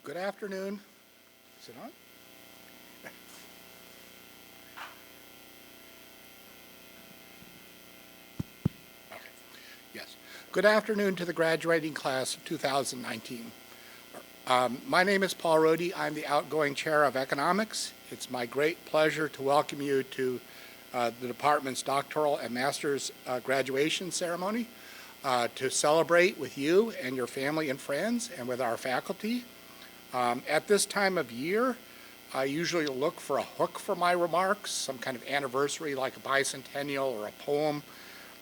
Good afternoon. Is it on? Okay. Yes. Good afternoon to the graduating class of 2019. My name is Paul Rohde. I'm the outgoing chair of economics. It's my great pleasure to welcome you to the department's doctoral and master's graduation ceremony to celebrate with you and your family and friends and with our faculty. At this time of year, I usually look for a hook for my remarks, some kind of anniversary like a bicentennial or a poem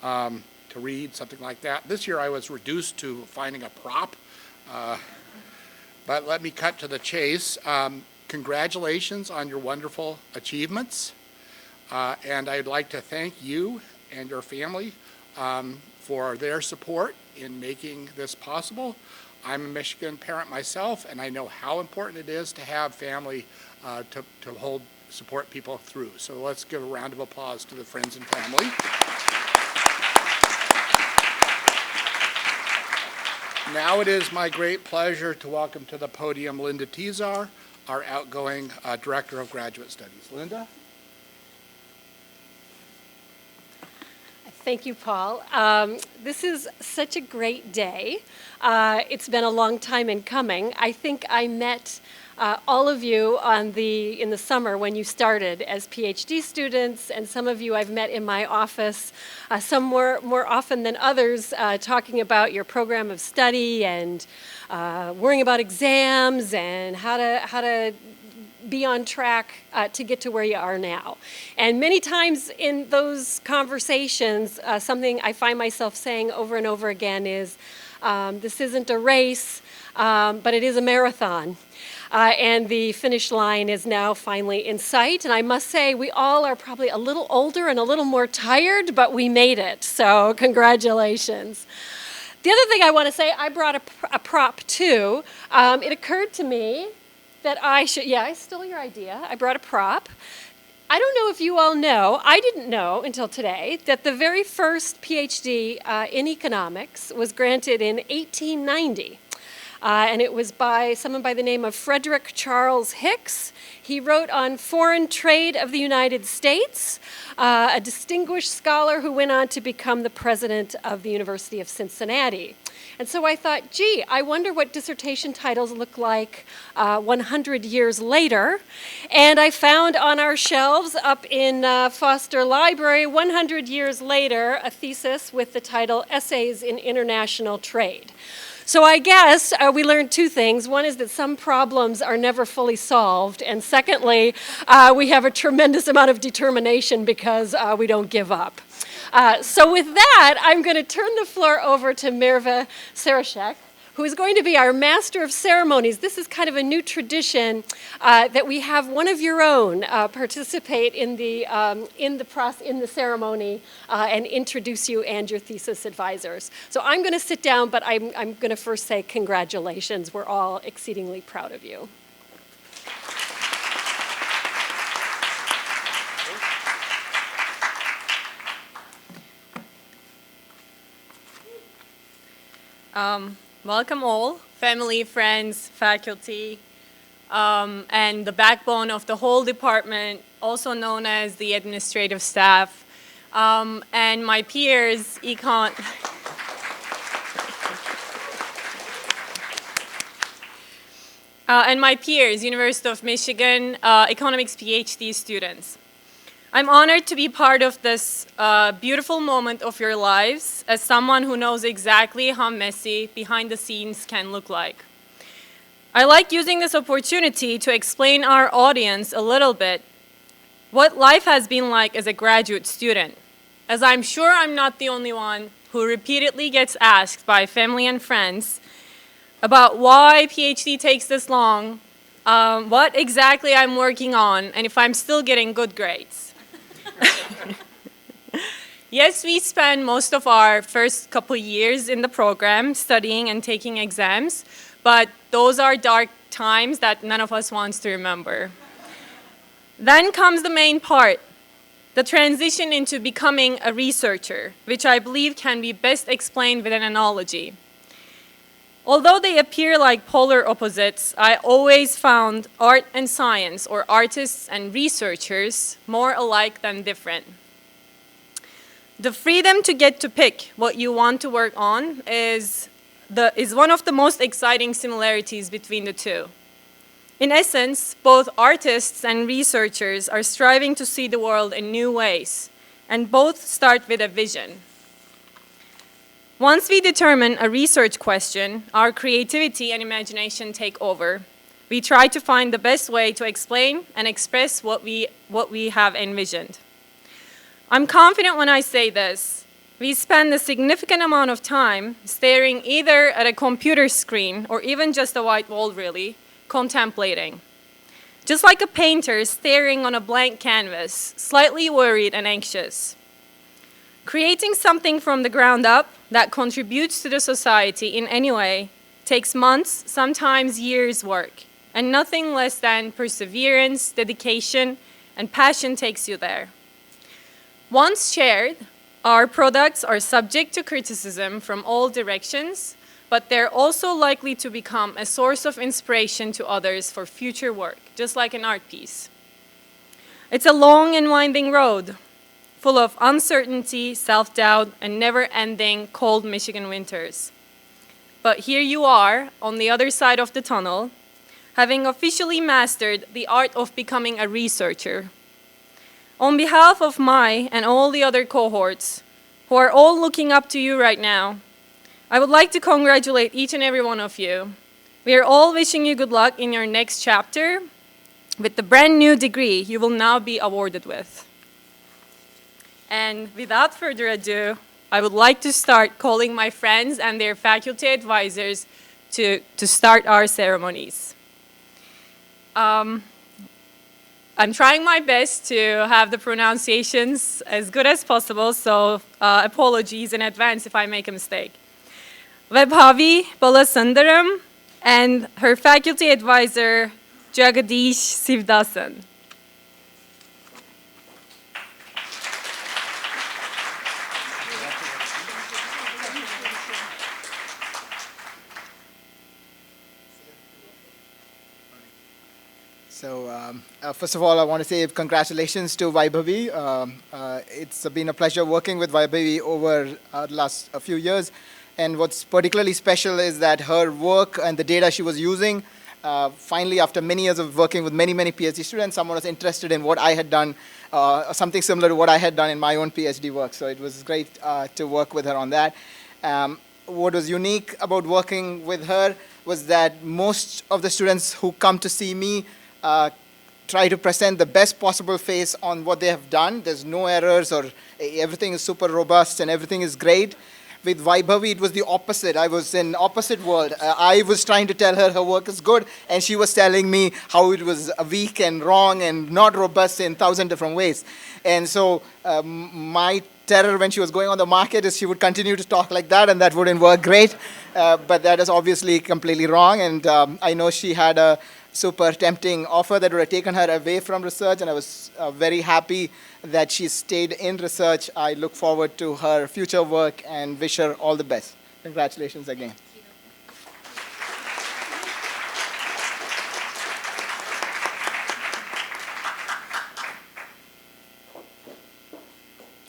to read, something like that. This year I was reduced to finding a prop, but let me cut to the chase. Congratulations on your wonderful achievements, and I'd like to thank you and your family for their support in making this possible. I'm a Michigan parent myself, and I know how important it is to have family to support people through. So let's give a round of applause to the friends and family. Now it is my great pleasure to welcome to the podium Linda Tizar, our outgoing Director of Graduate Studies. Linda? Thank you, Paul. This is such a great day. It's been a long time in coming. I think I met all of you in the summer when you started as PhD students, and some of you I've met in my office, some more often than others, talking about your program of study and worrying about exams and how to be on track to get to where you are now. And many times in those conversations, something I find myself saying over and over again is, this isn't a race, but it is a marathon. And the finish line is now finally in sight. And I must say, we all are probably a little older and a little more tired, but we made it. So congratulations. The other thing I want to say, I brought a prop too. It occurred to me that I stole your idea. I brought a prop. I don't know if you all know, I didn't know until today, that the very first PhD in economics was granted in 1890. And it was by someone by the name of Frederick Charles Hicks. He wrote on foreign trade of the United States, a distinguished scholar who went on to become the president of the University of Cincinnati. And so I thought, gee, I wonder what dissertation titles look like 100 years later. And I found on our shelves up in Foster Library, 100 years later, a thesis with the title Essays in International Trade. So I guess we learned two things. One is that some problems are never fully solved. And secondly, we have a tremendous amount of determination because we don't give up. So with that, I'm going to turn the floor over to Mirva Sarashek, who is going to be our Master of Ceremonies. This is kind of a new tradition that we have one of your own participate in the ceremony and introduce you and your thesis advisors. So I'm going to sit down, but I'm going to first say congratulations. We're all exceedingly proud of you. Welcome all, family, friends, faculty, and the backbone of the whole department, also known as the administrative staff, and my peers, University of Michigan economics PhD students. I'm honored to be part of this beautiful moment of your lives as someone who knows exactly how messy behind the scenes can look like. I like using this opportunity to explain our audience a little bit what life has been like as a graduate student, as I'm sure I'm not the only one who repeatedly gets asked by family and friends about why PhD takes this long, what exactly I'm working on, and if I'm still getting good grades. Yes, we spend most of our first couple years in the program studying and taking exams, but those are dark times that none of us wants to remember. Then comes the main part, the transition into becoming a researcher, which I believe can be best explained with an analogy. Although they appear like polar opposites, I always found art and science, or artists and researchers, more alike than different. The freedom to get to pick what you want to work on is one of the most exciting similarities between the two. In essence, both artists and researchers are striving to see the world in new ways, and both start with a vision. Once we determine a research question, our creativity and imagination take over. We try to find the best way to explain and express what we have envisioned. I'm confident when I say this. We spend a significant amount of time staring either at a computer screen or even just a white wall, really, contemplating. Just like a painter staring on a blank canvas, slightly worried and anxious. Creating something from the ground up that contributes to the society in any way takes months, sometimes years' work, and nothing less than perseverance, dedication, and passion takes you there. Once shared, our products are subject to criticism from all directions, but they're also likely to become a source of inspiration to others for future work, just like an art piece. It's a long and winding road, full of uncertainty, self-doubt, and never-ending cold Michigan winters. But here you are, on the other side of the tunnel, having officially mastered the art of becoming a researcher. On behalf of my and all the other cohorts, who are all looking up to you right now, I would like to congratulate each and every one of you. We are all wishing you good luck in your next chapter with the brand new degree you will now be awarded with. And without further ado, I would like to start calling my friends and their faculty advisors to start our ceremonies. I'm trying my best to have the pronunciations as good as possible, so apologies in advance if I make a mistake. Vaibhavi Balasundaram and her faculty advisor, Jagadish Sivdasan. So first of all, I want to say congratulations to Vaibhavi. It's been a pleasure working with Vaibhavi over the last few years. And what's particularly special is that her work and the data she was using, finally after many years of working with many, many PhD students, someone was interested in what I had done, something similar to what I had done in my own PhD work. So it was great to work with her on that. What was unique about working with her was that most of the students who come to see me try to present the best possible face on what they have done. There's no errors, or everything is super robust and everything is great. With Vaibhavi, it was the opposite. I was in opposite world. I was trying to tell her work is good, and she was telling me how it was weak and wrong and not robust in 1,000 different ways. And so my terror when she was going on the market is she would continue to talk like that, and that wouldn't work great. But that is obviously completely wrong, and I know she had a super tempting offer that would have taken her away from research, and I was very happy that she stayed in research. I look forward to her future work and wish her all the best. Congratulations again.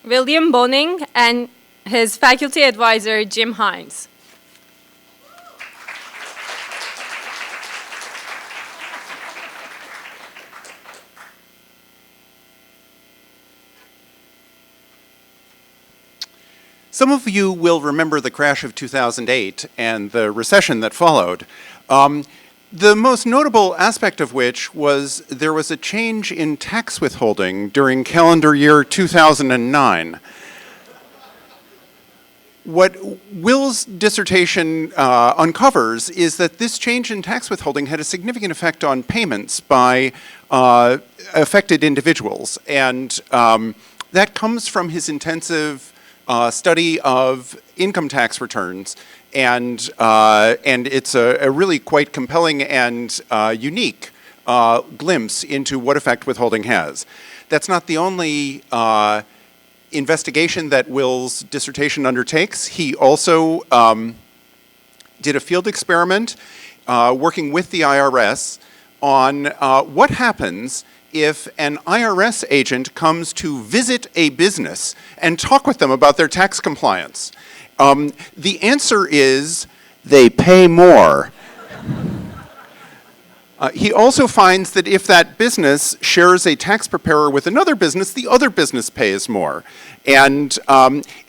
William Boning and his faculty advisor, Jim Hines. Some of you will remember the crash of 2008 and the recession that followed. The most notable aspect of which was there was a change in tax withholding during calendar year 2009. What Will's dissertation uncovers is that this change in tax withholding had a significant effect on payments by affected individuals. And that comes from his intensive study of income tax returns, and it's a really quite compelling and unique glimpse into what effect withholding has. That's not the only investigation that Will's dissertation undertakes. He also did a field experiment working with the IRS on what happens if an IRS agent comes to visit a business and talk with them about their tax compliance. The answer is they pay more. He also finds that if that business shares a tax preparer with another business, the other business pays more. And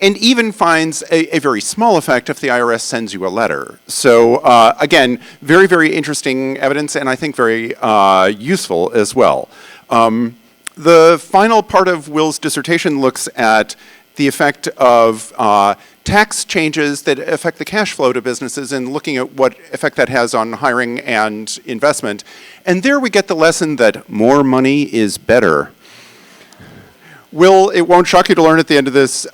even finds a very small effect if the IRS sends you a letter. So again, very, very interesting evidence, and I think very useful as well. The final part of Will's dissertation looks at the effect of tax changes that affect the cash flow to businesses and looking at what effect that has on hiring and investment. And there we get the lesson that more money is better. Will, it won't shock you to learn at the end of this,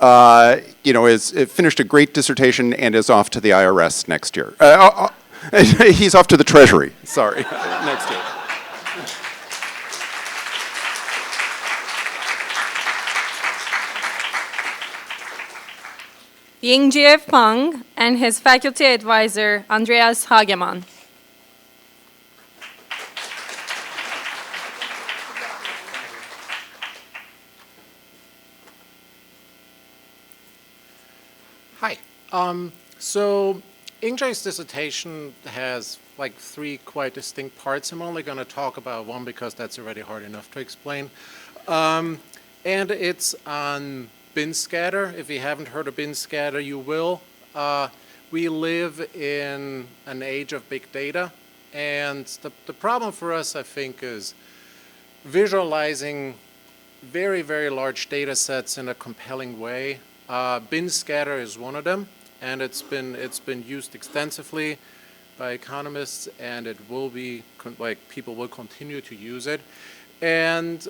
finished a great dissertation and is off to the IRS next year. He's off to the Treasury, sorry, next year. Ying-Jiev Pang and his faculty advisor, Andreas Hagemann. Hi. So Ying-Jie's dissertation has like 3 quite distinct parts. I'm only going to talk about one because that's already hard enough to explain. And it's on bin scatter. If you haven't heard of bin scatter, you will. We live in an age of big data, and the problem for us, I think, is visualizing very, very large data sets in a compelling way. Bin scatter is one of them, and it's been used extensively by economists, and it will be, people will continue to use it. And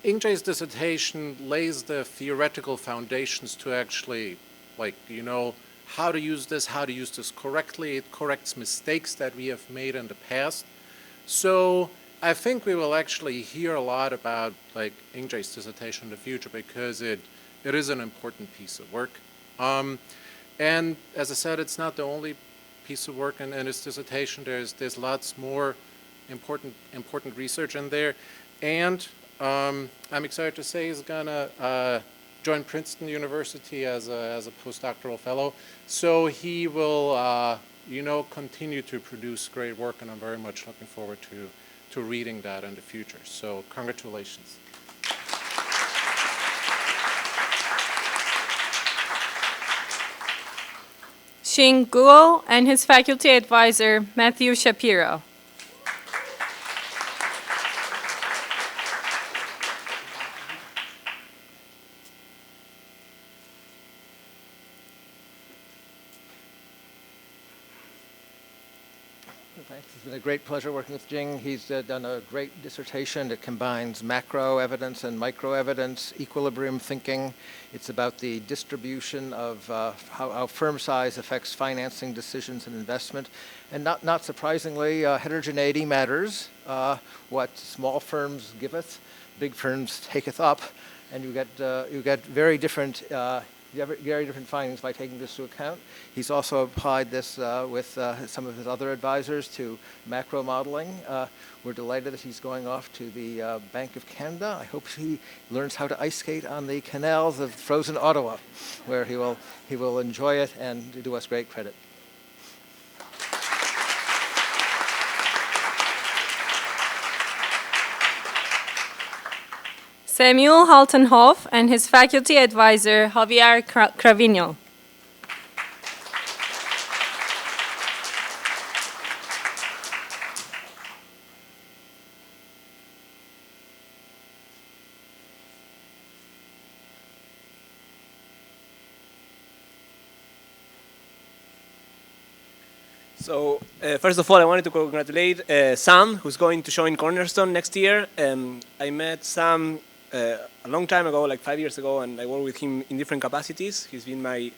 Ying-Jie's dissertation lays the theoretical foundations to actually, how to use this correctly. It corrects mistakes that we have made in the past. So I think we will actually hear a lot about Ying-Jie's dissertation in the future because it is an important piece of work. And as I said, it's not the only piece of work in his dissertation. There's lots more important research in there. And I'm excited to say he's gonna join Princeton University as a postdoctoral fellow. So he will, continue to produce great work, and I'm very much looking forward to reading that in the future. So congratulations. Xing Guo and his faculty advisor, Matthew Shapiro. Thanks. It's been a great pleasure working with Jing. He's done a great dissertation that combines macro evidence and micro evidence, equilibrium thinking. It's about the distribution of how firm size affects financing decisions and investment. And not surprisingly, heterogeneity matters. What small firms giveth, big firms taketh up. And you get very different findings by taking this into account. He's also applied this with some of his other advisors to macro modeling. We're delighted that he's going off to the Bank of Canada. I hope he learns how to ice skate on the canals of frozen Ottawa, where he will enjoy it and do us great credit. Samuel Haltenhoff and his faculty advisor, Javier Cravino. So, first of all, I wanted to congratulate Sam, who's going to join Cornerstone next year. I met Sam a long time ago, like 5 years ago, and I worked with him in different capacities. He's been my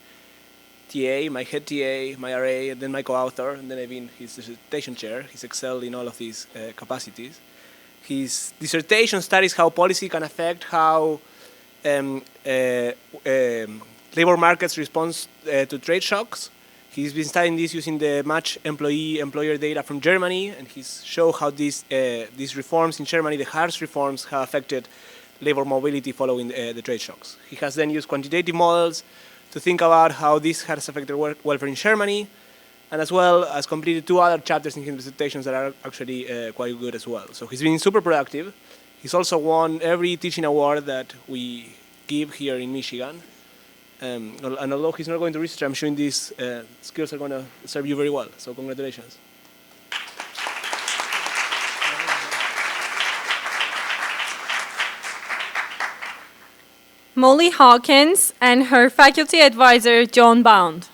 TA, my head TA, my RA, and then my co-author, and then I've been his dissertation chair. He's excelled in all of these capacities. His dissertation studies how policy can affect how labor markets respond to trade shocks. He's been studying this using the match employee-employer data from Germany, and he's shown how these reforms in Germany, the harsh reforms, have affected labor mobility following the trade shocks. He has then used quantitative models to think about how this has affected welfare in Germany, and as well as completed 2 other chapters in his dissertations that are actually quite good as well. So he's been super productive. He's also won every teaching award that we give here in Michigan. And although he's not going to research, I'm sure these skills are going to serve you very well. So congratulations. Molly Hawkins and her faculty advisor, John Bound.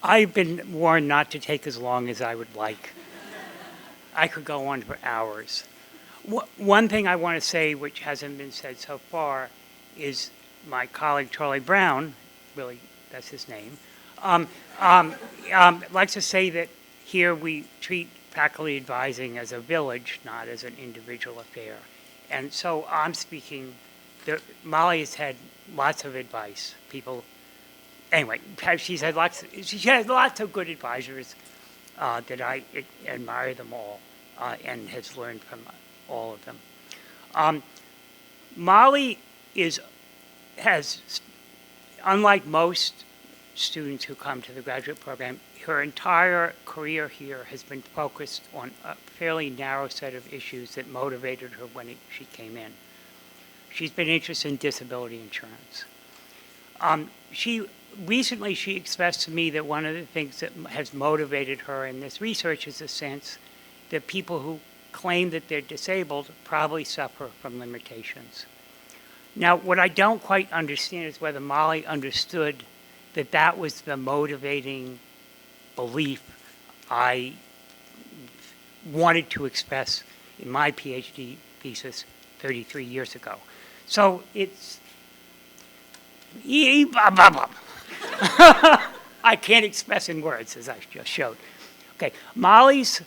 I've been warned not to take as long as I would like. I could go on for hours. One thing I want to say, which hasn't been said so far, is my colleague Charlie Brown, really that's his name, likes to say that here we treat faculty advising as a village, not as an individual affair. And so I'm speaking, Molly has had lots of advice. Anyway, she has lots of good advisors that I admire them all and has learned from all of them. Molly has, unlike most students who come to the graduate program, her entire career here has been focused on a fairly narrow set of issues that motivated her when she came in. She's been interested in disability insurance. Recently, she expressed to me that one of the things that has motivated her in this research is a sense that people who claim that they're disabled probably suffer from limitations. Now, what I don't quite understand is whether Molly understood that that was the motivating belief I wanted to express in my PhD thesis 33 years ago. So it's I can't express in words, as I just showed. Okay, Molly's,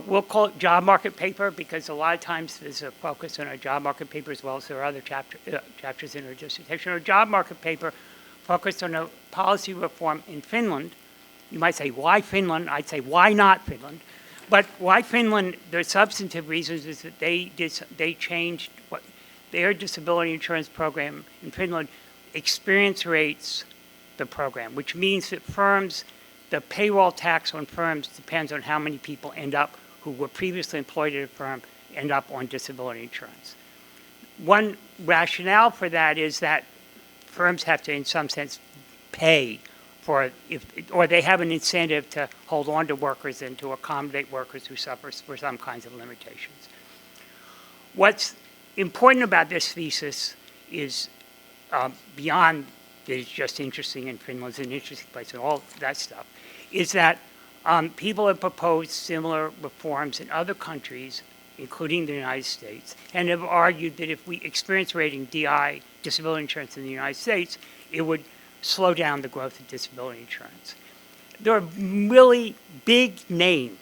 we'll call it job market paper, because a lot of times there's a focus on our job market paper as well as there are other chapters in her dissertation. Her job market paper focused on a policy reform in Finland. You might say, why Finland? I'd say, why not Finland? But why Finland, their substantive reasons is that they changed their disability insurance program in Finland experience rates the program, which means that firms, the payroll tax on firms depends on how many people end up who were previously employed at a firm end up on disability insurance. One rationale for that is that firms have to, in some sense, pay for, or they have an incentive to hold on to workers and to accommodate workers who suffer for some kinds of limitations. What's important about this thesis is beyond that it's just interesting and Finland's an interesting place and all that stuff, is that people have proposed similar reforms in other countries, including the United States, and have argued that if we experience rating DI, disability insurance in the United States, it would slow down the growth of disability insurance. There are really big name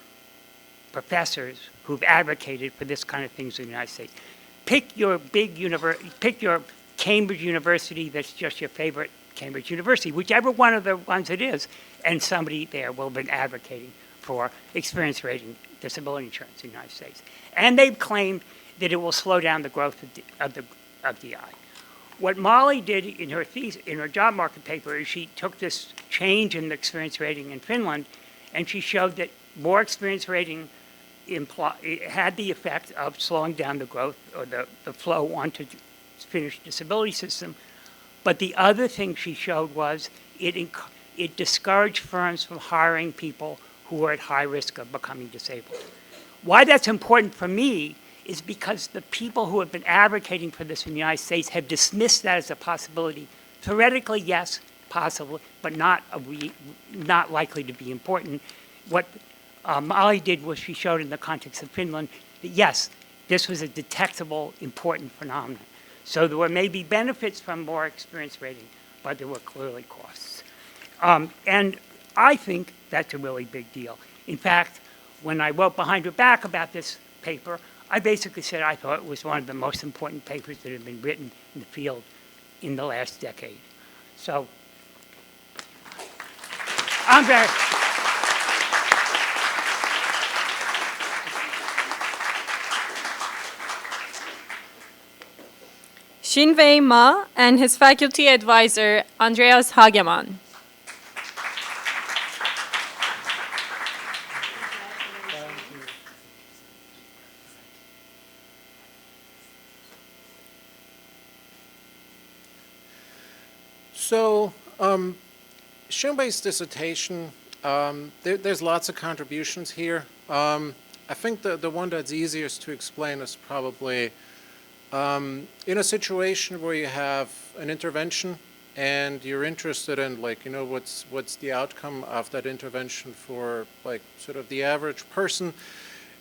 professors who've advocated for this kind of things in the United States. Pick your pick your Cambridge University that's just your favorite Cambridge University, whichever one of the ones it is, and somebody there will have been advocating for experience rating disability insurance in the United States. And they've claimed that it will slow down the growth of DI. What Molly did in her thesis, in her job market paper, is she took this change in the experience rating in Finland, and she showed that more experience rating had the effect of slowing down the growth or the flow onto Finnish disability system. But the other thing she showed was it discouraged firms from hiring people who were at high risk of becoming disabled. Why that's important for me is because the people who have been advocating for this in the United States have dismissed that as a possibility. Theoretically, yes, possible, but not likely to be important. What Molly did was she showed in the context of Finland that yes, this was a detectable, important phenomenon. So there were maybe benefits from more experience rating, but there were clearly costs. And I think That's a really big deal. In fact, when I wrote behind her back about this paper, I basically said I thought it was one of the most important papers that have been written in the field in the last decade. So I'm very... Shinwei Ma and his faculty advisor, Andreas Hagemann. So, Shinwei's dissertation, there's lots of contributions here. I think the one that's easiest to explain is probably in a situation where you have an intervention and you're interested in, like, you know, what's the outcome of that intervention for, like, sort of the average person.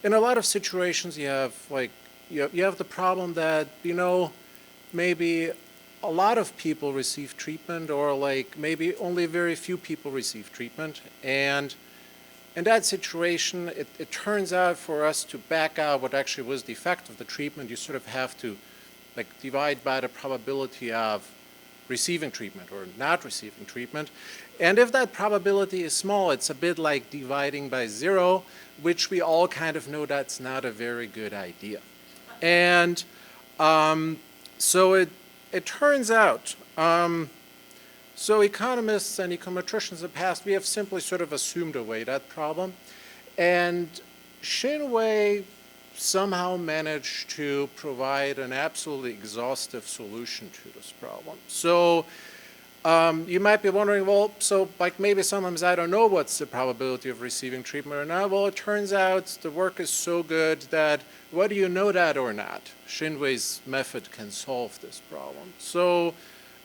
In a lot of situations you have, like, you have the problem that, you know, maybe a lot of people receive treatment, or like maybe only very few people receive treatment. And in that situation, it turns out for us to back out what actually was the effect of the treatment, you sort of have to like divide by the probability of receiving treatment or not receiving treatment. And if that probability is small, it's a bit like dividing by 0, which we all kind of know that's not a very good idea. And so it turns out, so economists and econometricians in the past, we have simply sort of assumed away that problem. And Shinwei somehow managed to provide an absolutely exhaustive solution to this problem. So you might be wondering, well, so like maybe sometimes I don't know what's the probability of receiving treatment or not. Well, it turns out the work is so good that whether you know that or not, Shinwei's method can solve this problem. So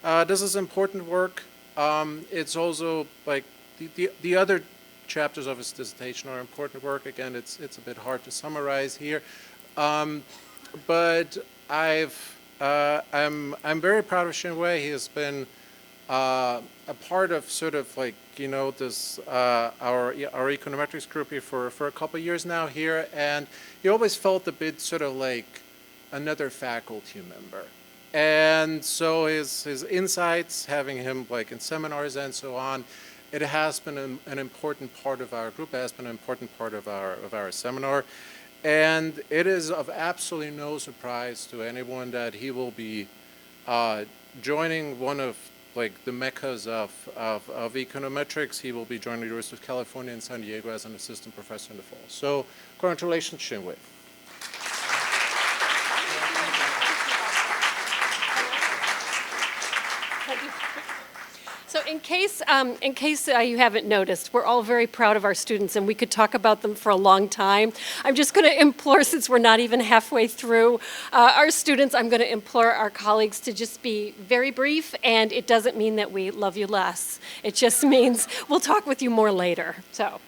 this is important work. It's also like the other chapters of his dissertation are important work. Again, it's a bit hard to summarize here, but I'm very proud of Shinwei. He has been a part of sort of like, you know, this our econometrics group here for a couple of years now here, and he always felt a bit sort of like another faculty member. And so his insights, having him like in seminars and so on, it has been an important part of our group. It has been an important part of our seminar, and it is of absolutely no surprise to anyone that he will be joining one of like the meccas of econometrics. He will be joining the University of California in San Diego as an assistant professor in the fall. So congratulations, Shinwei. So in case you haven't noticed, we're all very proud of our students, and we could talk about them for a long time. I'm just going to implore, since we're not even halfway through our students, I'm going to implore our colleagues to just be very brief, and it doesn't mean that we love you less. It just means we'll talk with you more later. So.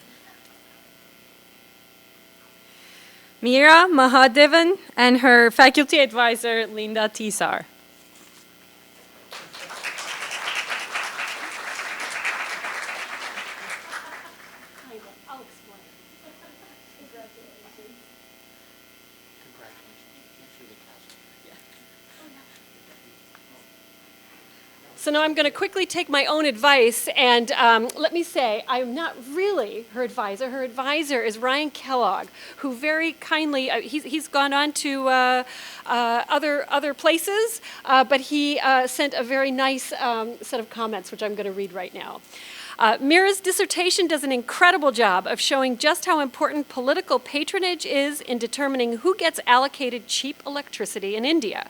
Meera Mahadevan and her faculty advisor, Linda Tisar. So now I'm going to quickly take my own advice, and let me say, I'm not really her advisor. Her advisor is Ryan Kellogg, who very kindly, he's gone on to other places, but he sent a very nice set of comments, which I'm going to read right now. Meera's dissertation does an incredible job of showing just how important political patronage is in determining who gets allocated cheap electricity in India.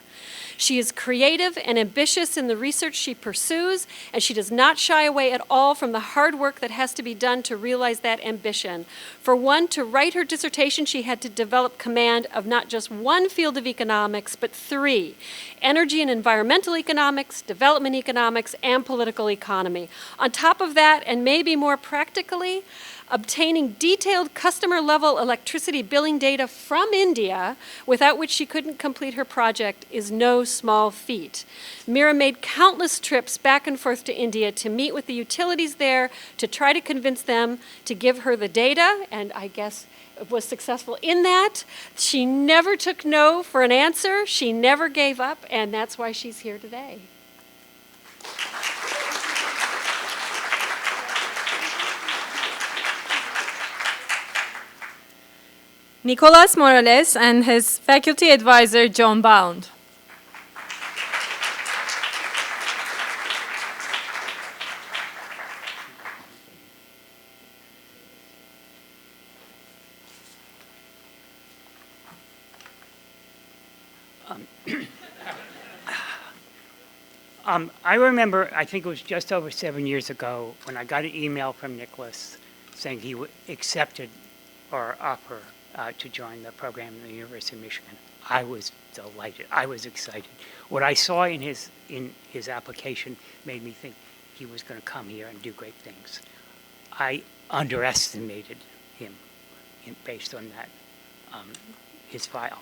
She is creative and ambitious in the research she pursues, and she does not shy away at all from the hard work that has to be done to realize that ambition. For one, to write her dissertation, she had to develop command of not just one field of economics, but 3: energy and environmental economics, development economics, and political economy. On top of that, and maybe more practically, obtaining detailed customer-level electricity billing data from India, without which she couldn't complete her project, is no small feat. Mira made countless trips back and forth to India to meet with the utilities there, to try to convince them to give her the data, and I guess was successful in that. She never took no for an answer. She never gave up, and that's why she's here today. Nicolas Morales and his faculty advisor, John Bound. I remember, I think it was just over 7 years ago, when I got an email from Nicholas saying he accepted our offer to join the program at the University of Michigan. I was delighted. I was excited. What I saw in his application made me think he was going to come here and do great things. I underestimated him based on that, his file.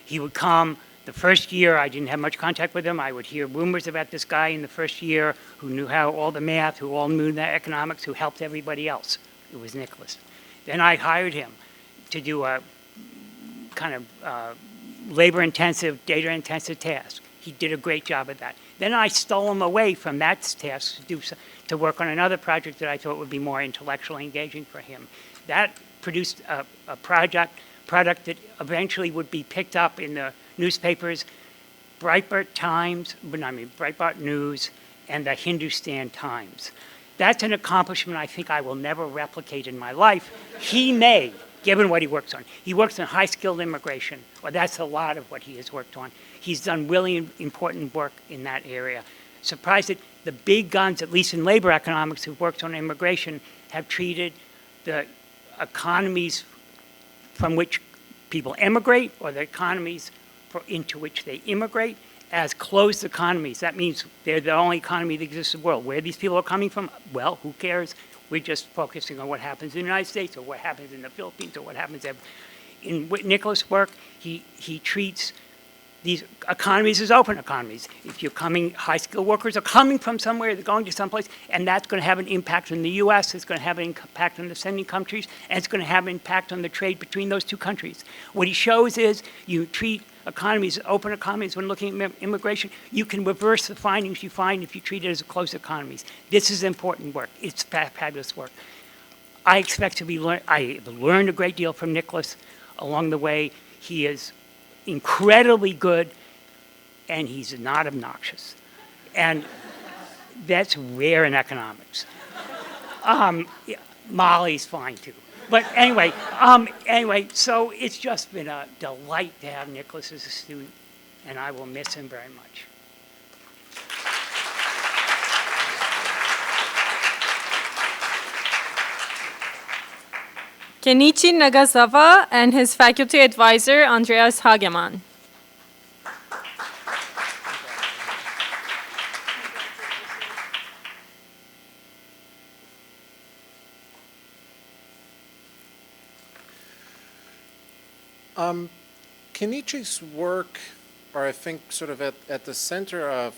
He would come. The first year, I didn't have much contact with him. I would hear rumors about this guy in the first year who knew how all the math, who all knew the economics, who helped everybody else. It was Nicholas. Then I hired him to do a kind of labor-intensive, data-intensive task. He did a great job at that. Then I stole him away from that task to work on another project that I thought would be more intellectually engaging for him. That produced a product that eventually would be picked up in the newspapers, Breitbart News, and the Hindustan Times. That's an accomplishment I think I will never replicate in my life. He may, given what he works on. He works on high-skilled immigration. Well, that's a lot of what he has worked on. He's done really important work in that area. Surprised that the big guns, at least in labor economics, who've worked on immigration, have treated the economies from which people emigrate or the economies into which they immigrate as closed economies. That means they're the only economy that exists in the world. Where these people are coming from, well, who cares? We're just focusing on what happens in the United States or what happens in the Philippines or what happens in Nicholas' work. He treats these economies as open economies. If you're coming, high-skilled workers are coming from somewhere, they're going to someplace, and that's going to have an impact on the U.S., it's going to have an impact on the sending countries, and it's going to have an impact on the trade between those two countries. What he shows is you treat economies as open economies when looking at immigration. You can reverse the findings you find if you treat it as closed economies. This is important work. It's fabulous work. I expect to I learned a great deal from Nicholas along the way. He is incredibly good, and he's not obnoxious. And that's rare in economics. Molly's fine too. But anyway, so it's just been a delight to have Nicholas as a student, and I will miss him very much. Kenichi Nagasawa and his faculty advisor, Andreas Hagemann. Kenichi's work, or I think sort of at the center of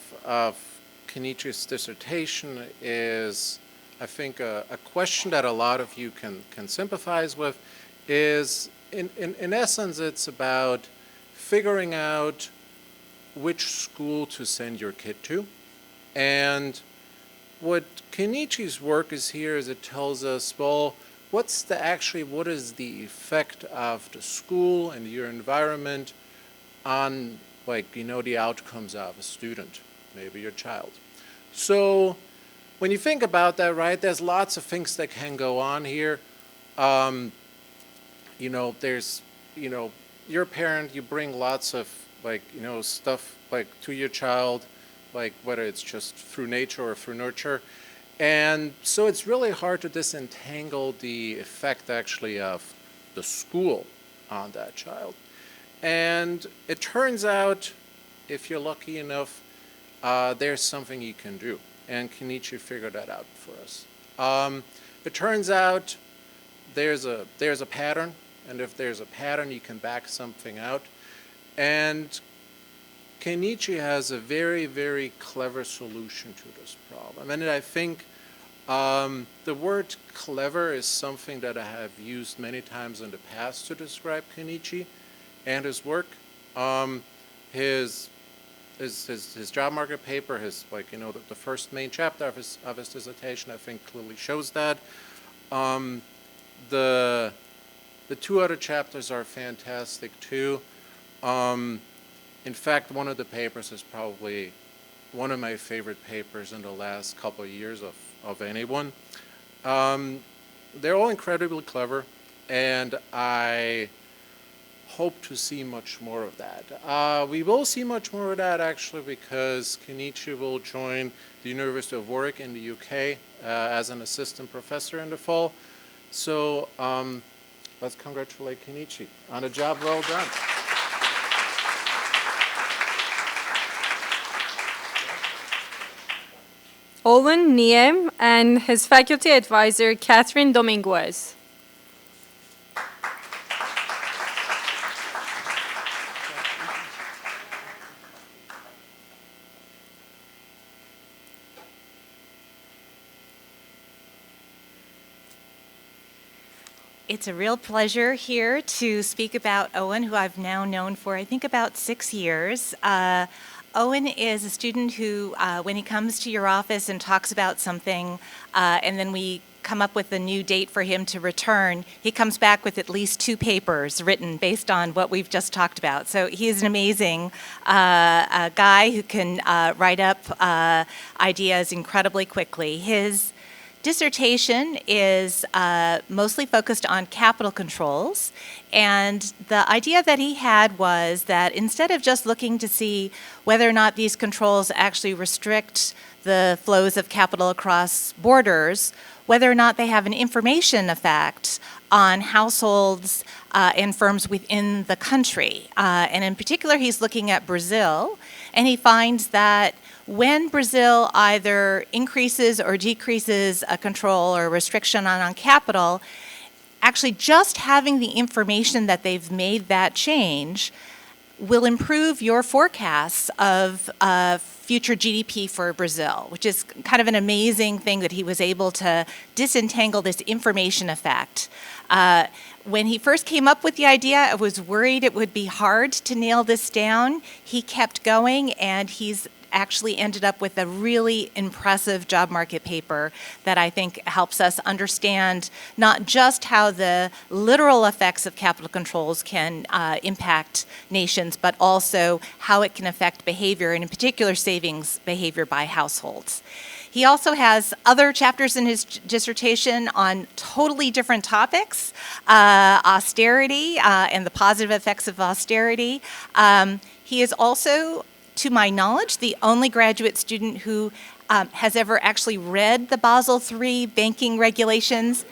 Kenichi's dissertation is, I think, a question that a lot of you can sympathize with is, in essence, it's about figuring out which school to send your kid to. And what Kenichi's work is here is it tells us, well, what is the effect of the school and your environment on, the outcomes of a student, maybe your child. So when you think about that, right, there's lots of things that can go on here. There's, you're a parent, you bring lots of, stuff, to your child, whether it's just through nature or through nurture. And so it's really hard to disentangle the effect, actually, of the school on that child. And it turns out, if you're lucky enough, there's something you can do. And Kenichi figured that out for us. It turns out there's a pattern, and if there's a pattern, you can back something out. And Kenichi has a very, very clever solution to this problem. And I think the word clever is something that I have used many times in the past to describe Kenichi and his work. His job market paper, the first main chapter of his dissertation, I think clearly shows that. The two other chapters are fantastic too. In fact, one of the papers is probably one of my favorite papers in the last couple of years of anyone. They're all incredibly clever, and I hope to see much more of that. We will see much more of that actually because Kenichi will join the University of Warwick in the UK as an assistant professor in the fall. So let's congratulate Kenichi on a job well done. Owen Niem and his faculty advisor, Catherine Dominguez. It's a real pleasure here to speak about Owen, who I've now known for, I think, about 6 years. Owen is a student who, when he comes to your office and talks about something, and then we come up with a new date for him to return, he comes back with at least 2 papers written based on what we've just talked about. So he is an amazing guy who can write up ideas incredibly quickly. His dissertation is mostly focused on capital controls, and the idea that he had was that instead of just looking to see whether or not these controls actually restrict the flows of capital across borders, whether or not they have an information effect on households and firms within the country. And in particular, he's looking at Brazil, and he finds that when Brazil either increases or decreases a control or restriction on capital, actually just having the information that they've made that change will improve your forecasts of future GDP for Brazil, which is kind of an amazing thing that he was able to disentangle this information effect. When he first came up with the idea, I was worried it would be hard to nail this down. He kept going, and he's actually ended up with a really impressive job market paper that I think helps us understand not just how the literal effects of capital controls can impact nations, but also how it can affect behavior, and in particular savings behavior by households. He also has other chapters in his dissertation on totally different topics, austerity and the positive effects of austerity. He is also, to my knowledge, the only graduate student who has ever actually read the Basel III banking regulations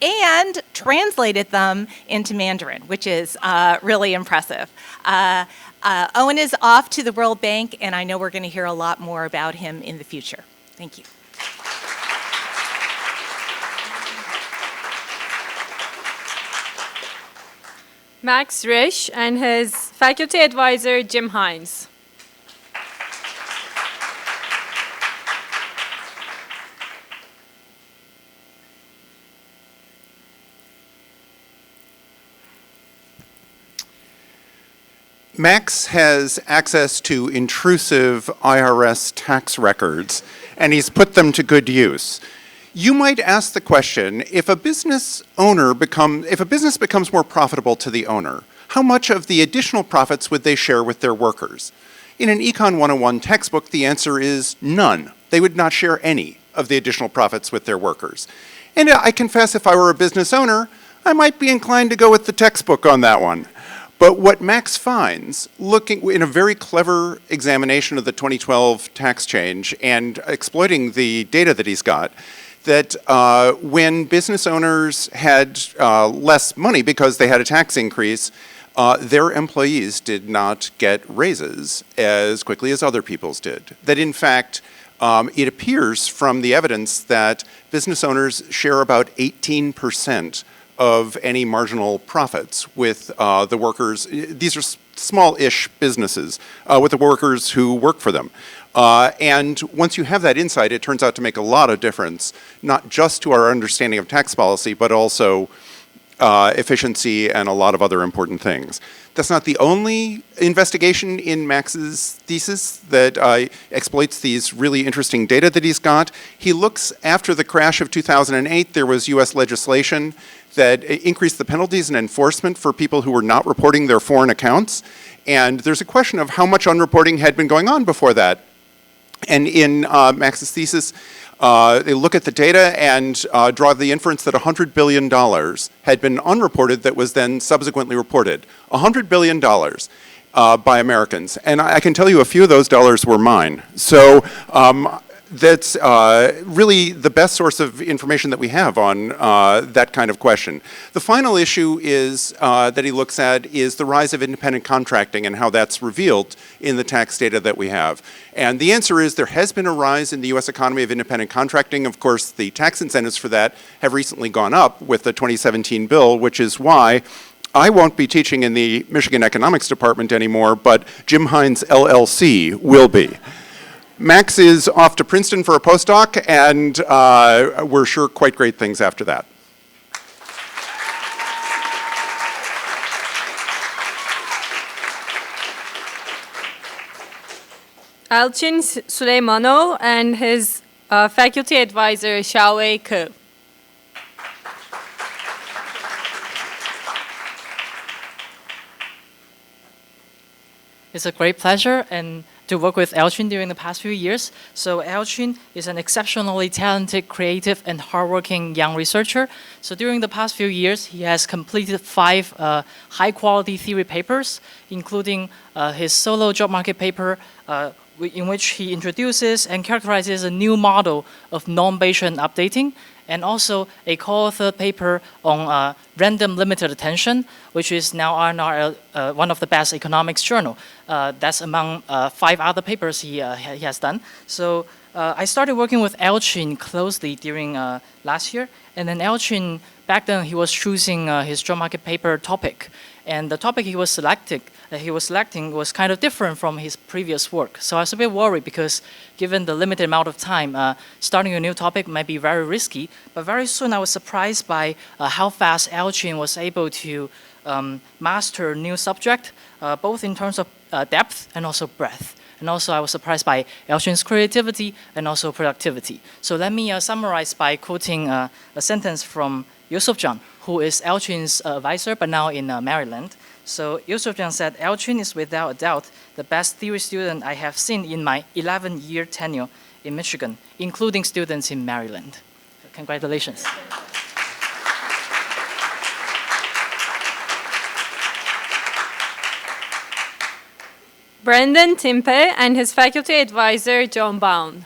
and translated them into Mandarin, which is really impressive. Owen is off to the World Bank, and I know we're going to hear a lot more about him in the future. Thank you. Max Risch and his faculty advisor, Jim Hines. Max has access to intrusive IRS tax records, and he's put them to good use. You might ask the question, if a business becomes more profitable to the owner, how much of the additional profits would they share with their workers? In an Econ 101 textbook, the answer is none. They would not share any of the additional profits with their workers. And I confess, if I were a business owner, I might be inclined to go with the textbook on that one. But what Max finds, looking in a very clever examination of the 2012 tax change and exploiting the data that he's got, that when business owners had less money because they had a tax increase, their employees did not get raises as quickly as other people's did. That in fact, it appears from the evidence that business owners share about 18% of any marginal profits with the workers. These are small-ish businesses with the workers who work for them. And once you have that insight, it turns out to make a lot of difference, not just to our understanding of tax policy, but also efficiency and a lot of other important things. That's not the only investigation in Max's thesis that exploits these really interesting data that he's got. He looks, after the crash of 2008, there was US legislation that increased the penalties and enforcement for people who were not reporting their foreign accounts. And there's a question of how much unreporting had been going on before that. And in Max's thesis, they look at the data and draw the inference that $100 billion had been unreported that was then subsequently reported. $100 billion by Americans. And I can tell you a few of those dollars were mine. So that's really the best source of information that we have on that kind of question. The final issue is that he looks at is the rise of independent contracting and how that's revealed in the tax data that we have. And the answer is there has been a rise in the US economy of independent contracting. Of course, the tax incentives for that have recently gone up with the 2017 bill, which is why I won't be teaching in the Michigan Economics Department anymore, but Jim Hines LLC will be. Max is off to Princeton for a postdoc, and we're sure quite great things after that. Elçin Süleymanov and his faculty advisor Xiaowei Ke. It's a great pleasure and to work with Elçin during the past few years. So Elçin is an exceptionally talented, creative, and hardworking young researcher. So during the past few years, he has completed 5 high-quality theory papers, including his solo job market paper, in which he introduces and characterizes a new model of non-Bayesian updating, and also a co-authored paper on random limited attention, which is now one of the best economics journal. That's among 5 other papers he has done. So I started working with Elçin closely during last year, and then Elçin, back then he was choosing his job market paper topic, and the topic he was selecting was kind of different from his previous work. So I was a bit worried because given the limited amount of time, starting a new topic might be very risky. But very soon I was surprised by how fast Elçin was able to master a new subject, both in terms of depth and also breadth. And also I was surprised by Elçin's creativity and also productivity. So let me summarize by quoting a sentence from Yusufjan, who is Elçin's advisor, but now in Maryland. So Yusufjan said, Elçin is without a doubt the best theory student I have seen in my 11-year tenure in Michigan, including students in Maryland. So congratulations. Brendan Timpe and his faculty advisor John Bound.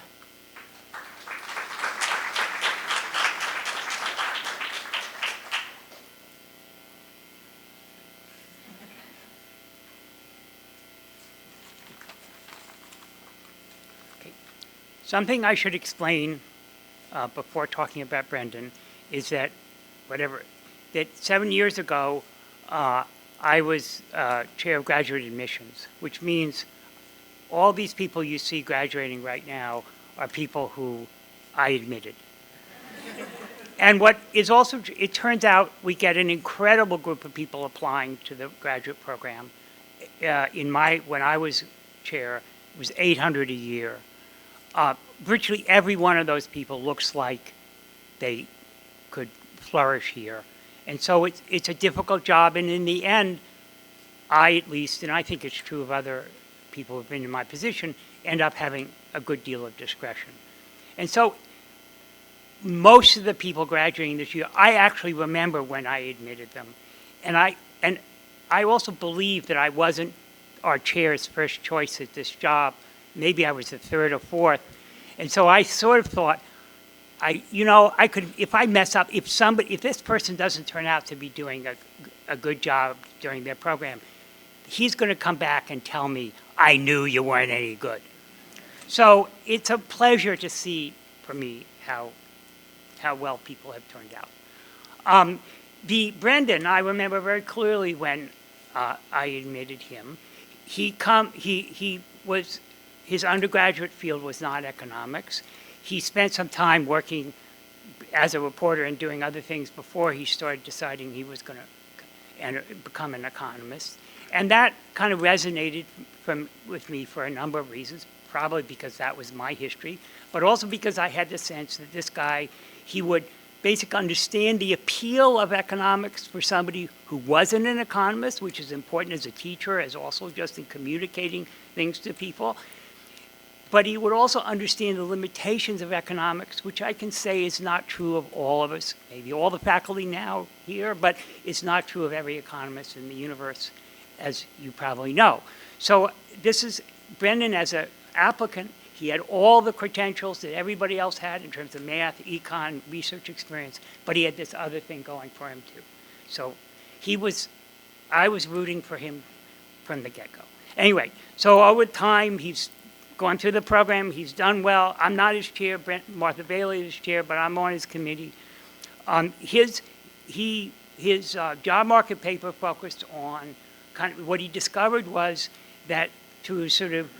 Something I should explain before talking about Brendan is that, that 7 years ago, I was chair of graduate admissions, which means all these people you see graduating right now are people who I admitted. And what is also, it turns out we get an incredible group of people applying to the graduate program. When I was chair, it was 800 a year. Virtually every one of those people looks like they could flourish here. And so it's a difficult job, and in the end, I at least, and I think it's true of other people who've been in my position, end up having a good deal of discretion. And so most of the people graduating this year, I actually remember when I admitted them. And I also believe that I wasn't our chair's first choice at this job. Maybe I was the 3rd or 4th. And so I sort of thought, I could, if I mess up, if this person doesn't turn out to be doing a good job during their program, he's going to come back and tell me, I knew you weren't any good. So it's a pleasure to see, for me, how well people have turned out. Brendan, I remember very clearly when I admitted him. His undergraduate field was not economics. He spent some time working as a reporter and doing other things before he started deciding he was going to become an economist. And that kind of resonated with me for a number of reasons, probably because that was my history, but also because I had the sense that this guy, he would basically understand the appeal of economics for somebody who wasn't an economist, which is important as a teacher, as also just in communicating things to people. But he would also understand the limitations of economics, which I can say is not true of all of us, maybe all the faculty now here, but it's not true of every economist in the universe, as you probably know. So this is Brendan as an applicant. He had all the credentials that everybody else had in terms of math, econ, research experience, but he had this other thing going for him too. So I was rooting for him from the get-go. Anyway, so over time, he's gone through the program, he's done well. I'm not his chair, Martha Bailey is his chair, but I'm on his committee. His job market paper focused on what he discovered was that through sort of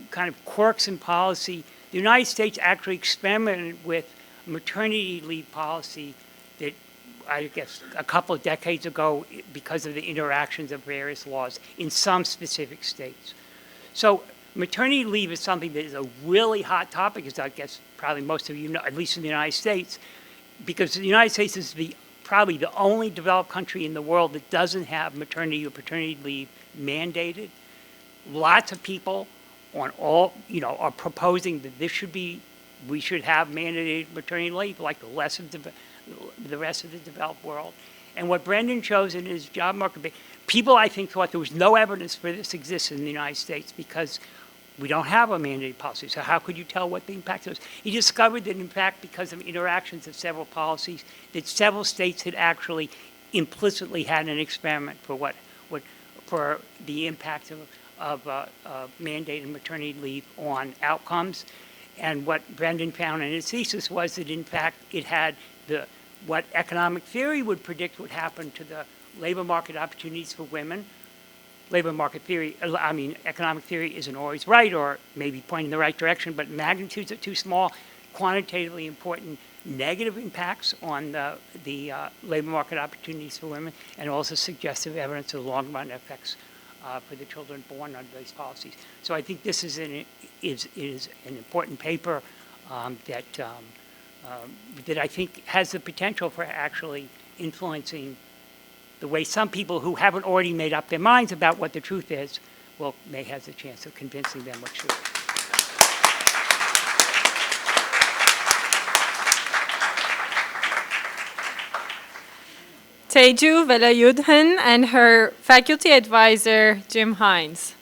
kind of quirks in policy, the United States actually experimented with maternity leave policy that I guess a couple of decades ago because of the interactions of various laws in some specific states. So maternity leave is something that is a really hot topic, as I guess probably most of you know, at least in the United States, because the United States is probably the only developed country in the world that doesn't have maternity or paternity leave mandated. Lots of people are proposing that we should have mandated maternity leave like the rest of the developed world. And what Brendan chose in his job market, people I think thought there was no evidence for this exists in the United States because we don't have a mandated policy. So how could you tell what the impact was? He discovered that in fact, because of interactions of several policies, that several states had actually implicitly had an experiment for for the impact of mandated maternity leave on outcomes. And what Brendan found in his thesis was that in fact it had what economic theory would predict would happen to the labor market opportunities for women. Economic theory isn't always right or maybe pointing in the right direction, but magnitudes are too small. Quantitatively important negative impacts on the labor market opportunities for women, and also suggestive evidence of long-run effects for the children born under these policies. So I think this is an important paper that I think has the potential for actually influencing the way some people who haven't already made up their minds about what the truth is, may have a chance of convincing them what's true. Teju Velayudhan and her faculty advisor, Jim Hines.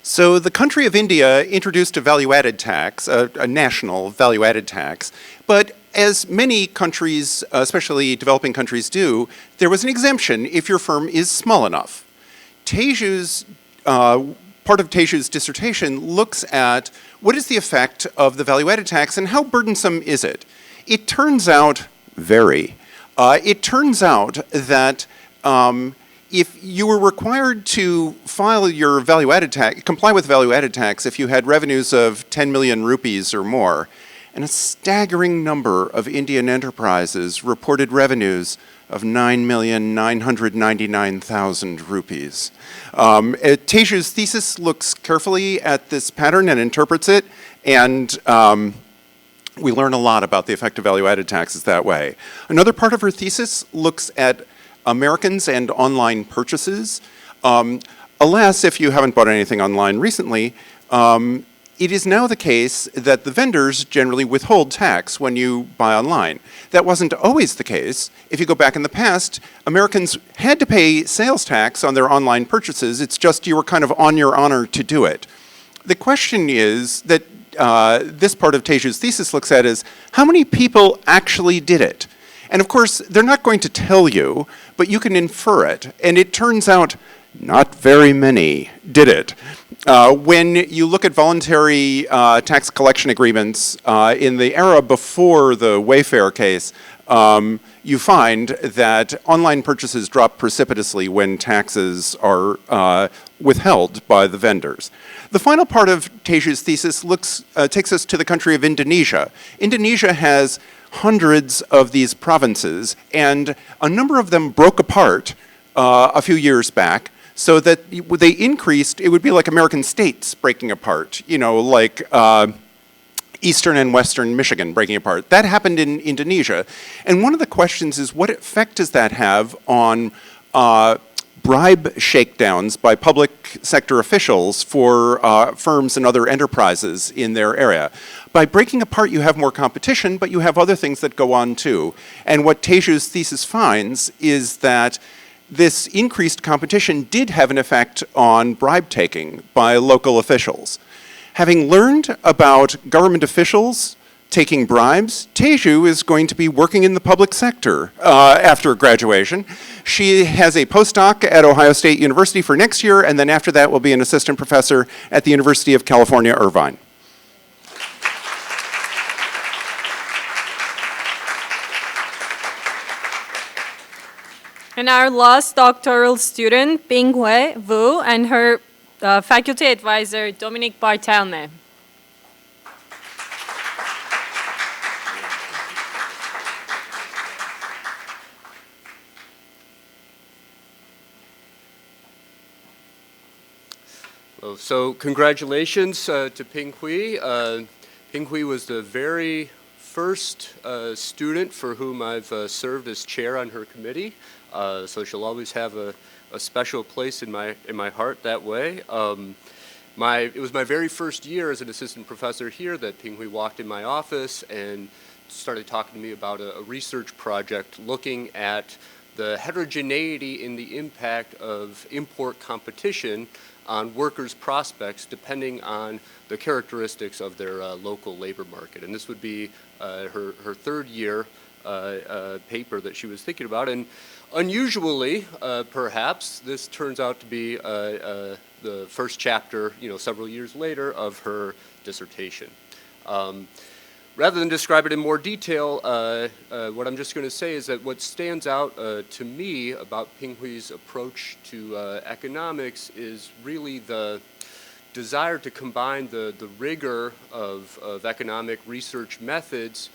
So the country of India introduced a value-added tax, a national value-added tax, but as many countries, especially developing countries do, there was an exemption if your firm is small enough. Part of Teju's dissertation looks at what is the effect of the value-added tax and how burdensome is it? It turns out it turns out that if you were required to file your value-added tax, comply with value-added tax if you had revenues of 10 million rupees or more, and a staggering number of Indian enterprises reported revenues of 9,999,000 rupees. Teju's thesis looks carefully at this pattern and interprets it, and we learn a lot about the effect of value-added taxes that way. Another part of her thesis looks at Americans and online purchases. Alas, if you haven't bought anything online recently, it is now the case that the vendors generally withhold tax when you buy online. That wasn't always the case. If you go back in the past, Americans had to pay sales tax on their online purchases. It's just you were kind of on your honor to do it. The question is that this part of Teju's thesis looks at is how many people actually did it? And of course, they're not going to tell you, but you can infer it. And it turns out not very many did it. When you look at voluntary tax collection agreements in the era before the Wayfair case, you find that online purchases drop precipitously when taxes are withheld by the vendors. The final part of Teju's thesis takes us to the country of Indonesia. Indonesia has hundreds of these provinces, and a number of them broke apart a few years back, so that they increased. It would be like American states breaking apart, you know, like Eastern and Western Michigan breaking apart. That happened in Indonesia. And one of the questions is, what effect does that have on bribe shakedowns by public sector officials for firms and other enterprises in their area? By breaking apart, you have more competition, but you have other things that go on too. And what Teju's thesis finds is that this increased competition did have an effect on bribe taking by local officials. Having learned about government officials taking bribes, Teju is going to be working in the public sector after graduation. She has a postdoc at Ohio State University for next year, and then after that will be an assistant professor at the University of California, Irvine. And our last doctoral student, Pinghui Wu, and her faculty advisor, Dominique Bartelme. Well, so congratulations to Pinghui. Pinghui was the very first student for whom I've served as chair on her committee. So she'll always have a special place in my heart that way. It was my very first year as an assistant professor here that Pinghui walked in my office and started talking to me about a research project looking at the heterogeneity in the impact of import competition on workers' prospects depending on the characteristics of their local labor market. And this would be her third year paper that she was thinking about. And unusually, perhaps, this turns out to be the first chapter, several years later, of her dissertation. Rather than describe it in more detail, what I'm just going to say is that what stands out to me about Pinghui's approach to economics is really the desire to combine the rigor of economic research methods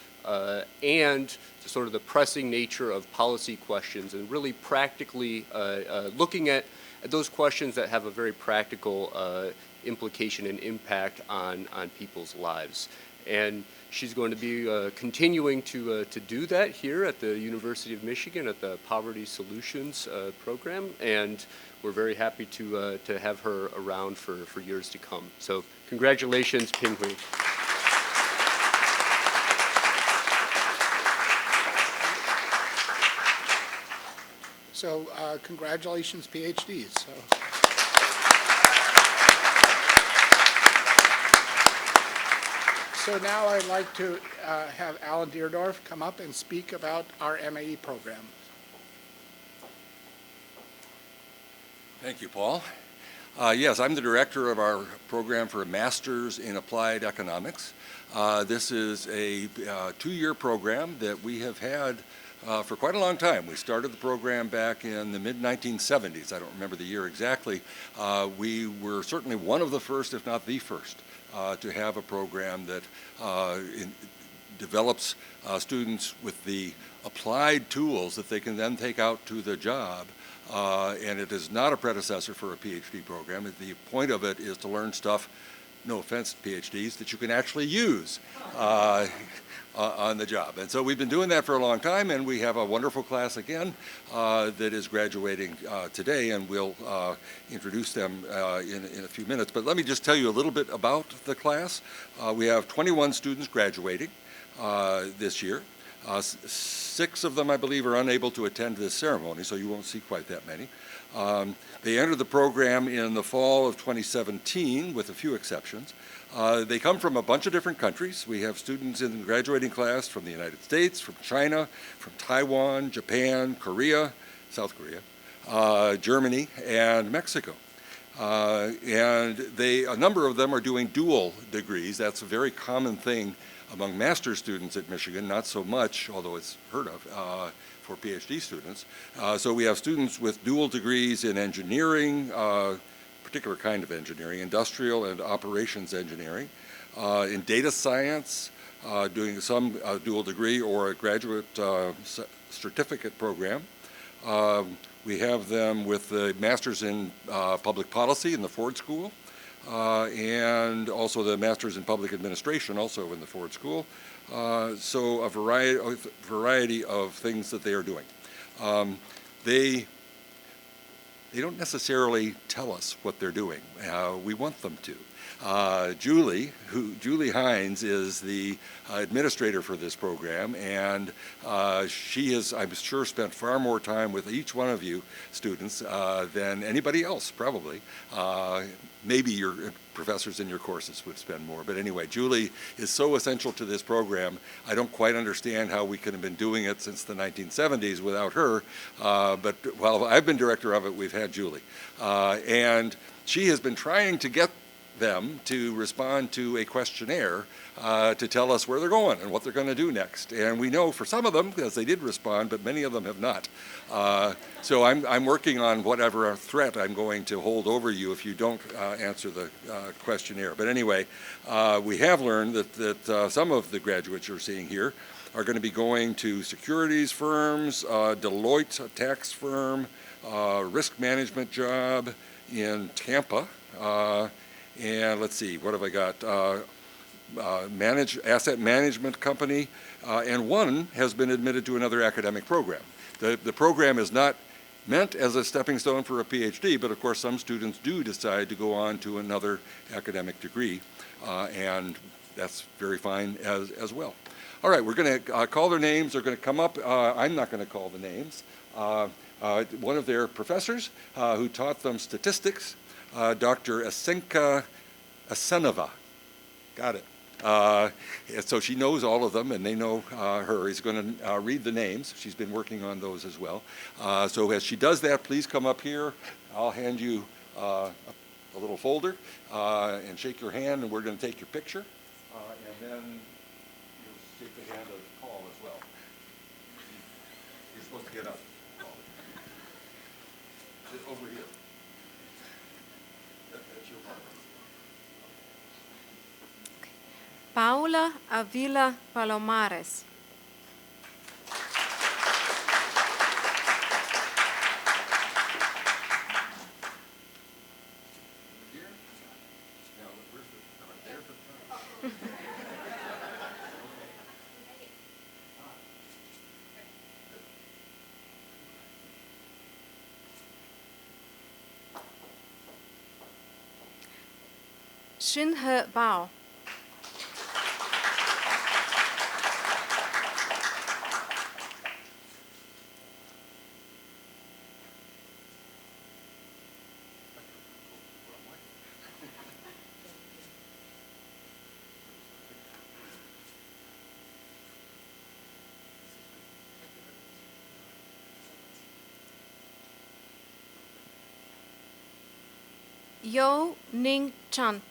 and sort of the pressing nature of policy questions, and really practically looking at those questions that have a very practical implication and impact on people's lives. And she's going to be continuing to do that here at the University of Michigan at the Poverty Solutions program, and we're very happy to have her around for years to come. So congratulations, Pinghui. So congratulations, PhDs. So now I'd like to have Alan Deerdorf come up and speak about our MAE program. Thank you, Paul. Yes, I'm the director of our program for a Master's in Applied Economics. This is a two-year program that we have had for quite a long time. We started the program back in the mid-1970s. I don't remember the year exactly. We were certainly one of the first, if not the first, to have a program that develops students with the applied tools that they can then take out to the job. And it is not a predecessor for a PhD program. The point of it is to learn stuff, no offense to PhDs, that you can actually use on the job. And so we've been doing that for a long time, and we have a wonderful class again that is graduating today, and we'll introduce them in a few minutes. But let me just tell you a little bit about the class. We have 21 students graduating this year. 6 of them, I believe, are unable to attend this ceremony, so you won't see quite that many. They entered the program in the fall of 2017, with a few exceptions. They come from a bunch of different countries. We have students in the graduating class from the United States, from China, from Taiwan, Japan, Korea, South Korea, Germany, and Mexico. And a number of them are doing dual degrees. That's a very common thing among master's students at Michigan, not so much, although it's heard of, for PhD students. So we have students with dual degrees in engineering, particular kind of engineering, industrial and operations engineering, in data science, doing some dual degree or a graduate certificate program. We have them with the Masters in Public Policy in the Ford School, and also the Masters in Public Administration, also in the Ford School. So a variety of things that they are doing. They don't necessarily tell us what they're doing. We want them to. Julie Hines is the administrator for this program, and she has, I'm sure, spent far more time with each one of you students than anybody else, probably. Maybe your professors in your courses would spend more, but anyway, Julie is so essential to this program. I don't quite understand how we could have been doing it since the 1970s without her, but while I've been director of it, we've had Julie. And she has been trying to get them to respond to a questionnaire to tell us where they're going and what they're going to do next. And we know for some of them, because they did respond, but many of them have not. So I'm working on whatever threat I'm going to hold over you if you don't answer the questionnaire. But anyway, we have learned that some of the graduates you're seeing here are going to be going to securities firms, Deloitte, a tax firm, risk management job in Tampa, and let's see, what have I got? Asset management company, and one has been admitted to another academic program. The program is not meant as a stepping stone for a PhD, but of course some students do decide to go on to another academic degree, and that's very fine as well. All right, we're going to call their names. They're going to come up. I'm not going to call the names. One of their professors who taught them statistics, Dr. Asenka Asenova. Got it. So she knows all of them, and they know her. He's going to read the names. She's been working on those as well. So as she does that, please come up here. I'll hand you a little folder and shake your hand, and we're going to take your picture. And then you'll shake the hand of Paul as well. You're supposed to get up. Sit over here. That's your part. Paula Avila Palomares. Xinhe Bao. Yo Ning Chan.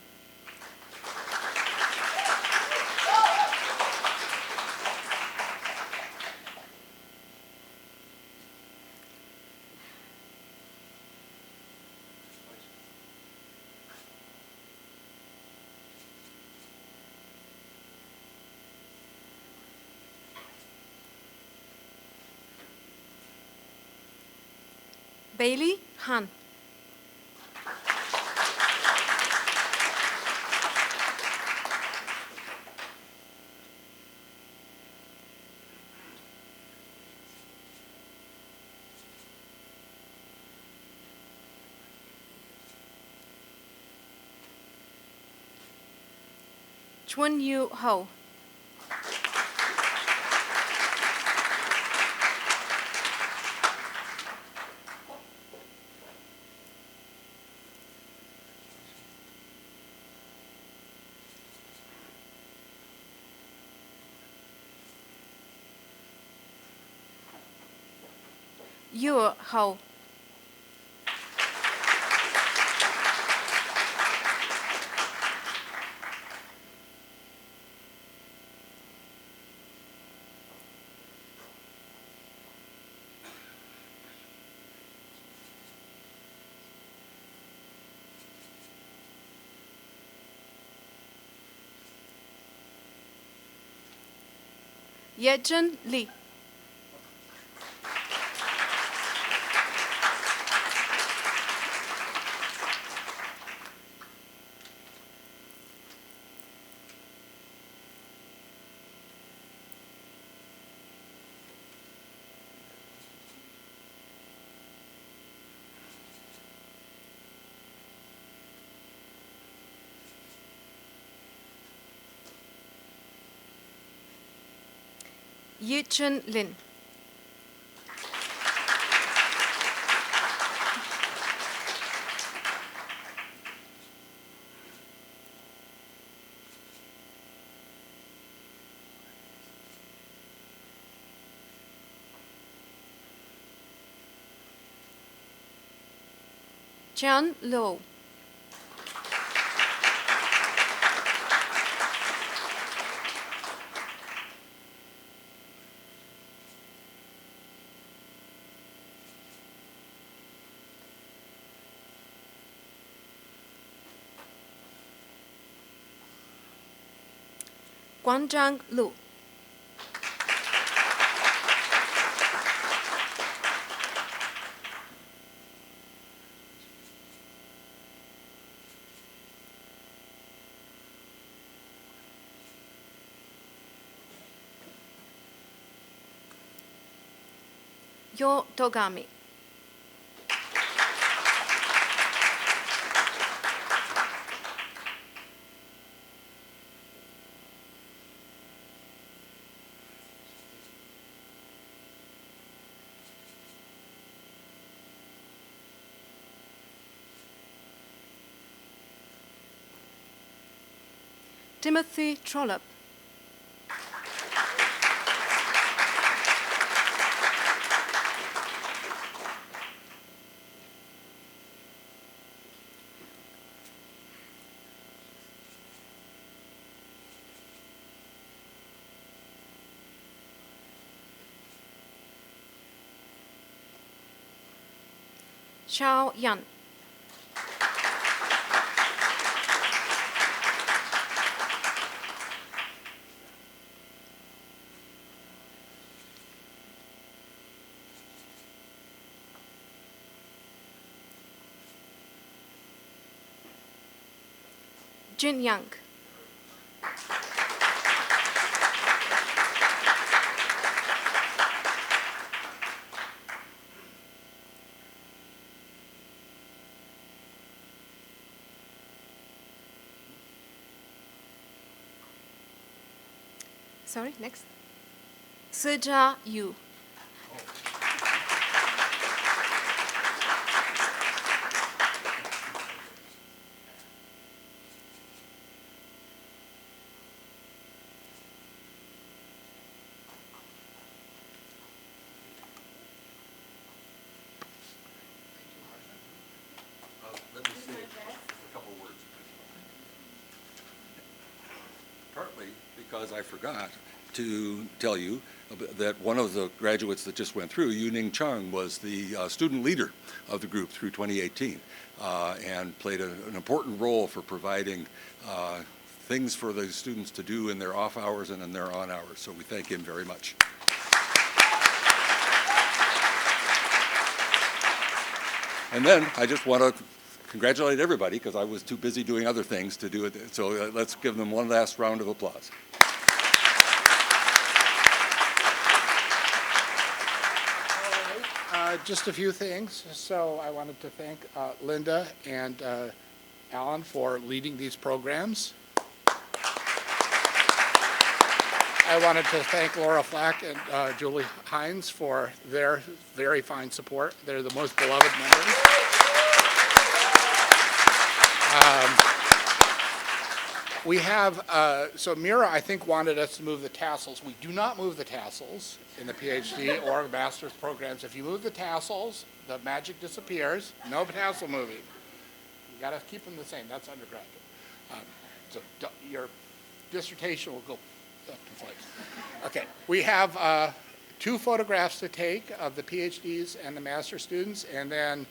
Bailey Han. Chun Yu Ho. Your Ho. Yejun Lee. Yichun Lin. Chan Lo. Guanzhang Lu. Yo Togami. Timothy Trollope. Xiao Yan. Jin Yang. Sorry, next. Sija Yu. Let me say a couple words. Partly because I forgot to tell you that one of the graduates that just went through, Yuning Chung, was the student leader of the group through 2018 and played an important role for providing things for the students to do in their off hours and in their on hours. So we thank him very much. And then I just want to congratulate everybody because I was too busy doing other things to do it. So let's give them one last round of applause. Just a few things. So I wanted to thank Linda and Alan for leading these programs. I wanted to thank Laura Flack and Julie Hines for their very fine support. They're the most beloved members. We have, so Mira, I think, wanted us to move the tassels. We do not move the tassels in the PhD or master's programs. If you move the tassels, the magic disappears. No tassel moving. You got to keep them the same. That's undergraduate. So your dissertation will go up to place. Okay, we have 2 photographs to take of the PhDs and the master students, and then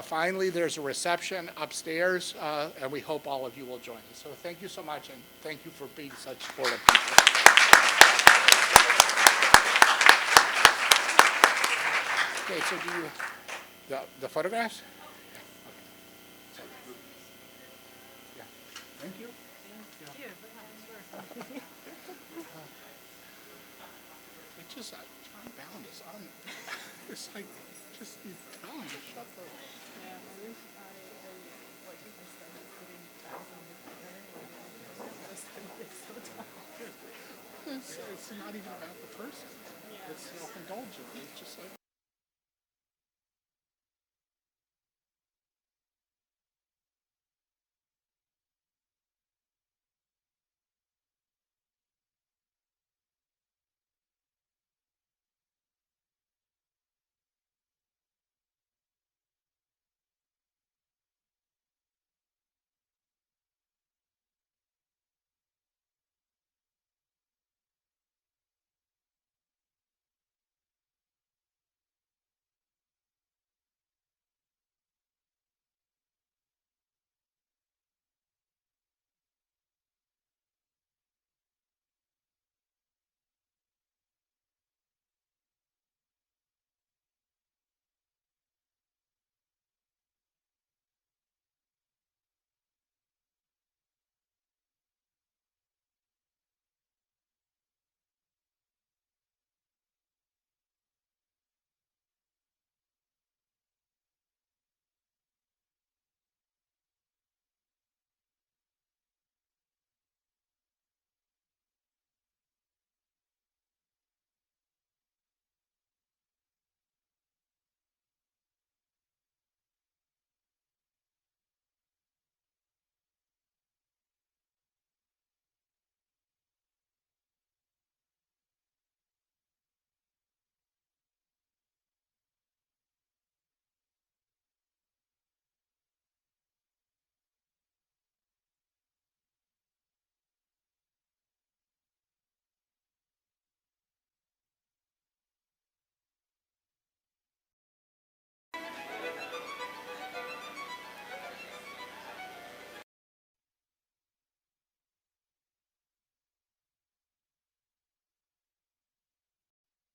finally there's a reception upstairs, and we hope all of you will join us. So thank you so much, and thank you for being such supportive people. Okay, so do you, the photographs? Yeah. Okay. Yeah. Thank you. It just, John Bound is on, it's like, just, you tell him to shut the. It's not even about the person. It's self-indulgent. It's just like.